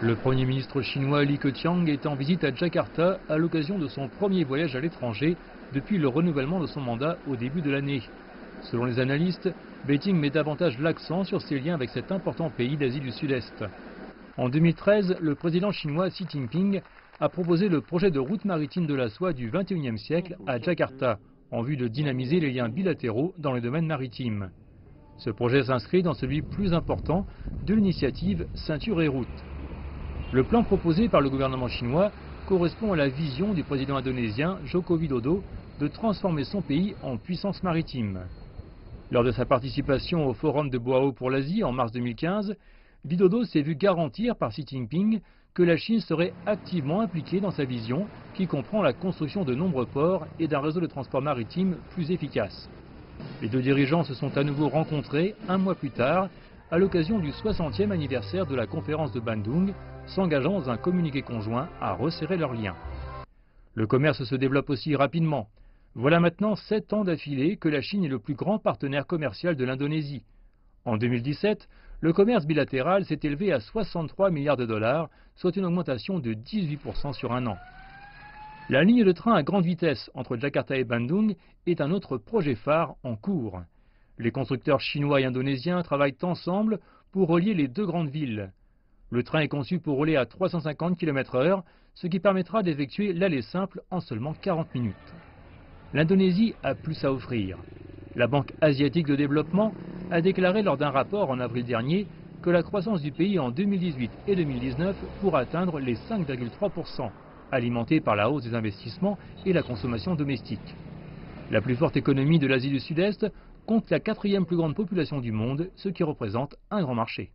Le Premier ministre chinois Li Keqiang est en visite à Jakarta à l'occasion de son premier voyage à l'étranger depuis le renouvellement de son mandat au début de l'année. Selon les analystes, Beijing met davantage l'accent sur ses liens avec cet important pays d'Asie du Sud-Est. En 2013, le président chinois Xi Jinping a proposé le projet de route maritime de la soie du XXIe siècle à Jakarta, en vue de dynamiser les liens bilatéraux dans le domaine maritime. Ce projet s'inscrit dans celui plus important de l'initiative Ceinture et Route. Le plan proposé par le gouvernement chinois correspond à la vision du président indonésien Joko Widodo de transformer son pays en puissance maritime. Lors de sa participation au Forum de Boao pour l'Asie en mars 2015, Widodo s'est vu garantir par Xi Jinping que la Chine serait activement impliquée dans sa vision qui comprend la construction de nombreux ports et d'un réseau de transport maritime plus efficace. Les deux dirigeants se sont à nouveau rencontrés un mois plus tard à l'occasion du 60e anniversaire de la conférence de Bandung, s'engageant dans un communiqué conjoint à resserrer leurs liens. Le commerce se développe aussi rapidement. Voilà maintenant 7 ans d'affilée que la Chine est le plus grand partenaire commercial de l'Indonésie. En 2017, le commerce bilatéral s'est élevé à 63 milliards de dollars, soit une augmentation de 18% sur un an. La ligne de train à grande vitesse entre Jakarta et Bandung est un autre projet phare en cours. Les constructeurs chinois et indonésiens travaillent ensemble pour relier les deux grandes villes. Le train est conçu pour rouler à 350 km/h, ce qui permettra d'effectuer l'aller simple en seulement 40 minutes. L'Indonésie a plus à offrir. La Banque asiatique de développement a déclaré lors d'un rapport en avril dernier que la croissance du pays en 2018 et 2019 pourra atteindre les 5,3%, alimentée par la hausse des investissements et la consommation domestique. La plus forte économie de l'Asie du Sud-Est compte la 4e plus grande population du monde, ce qui représente un grand marché.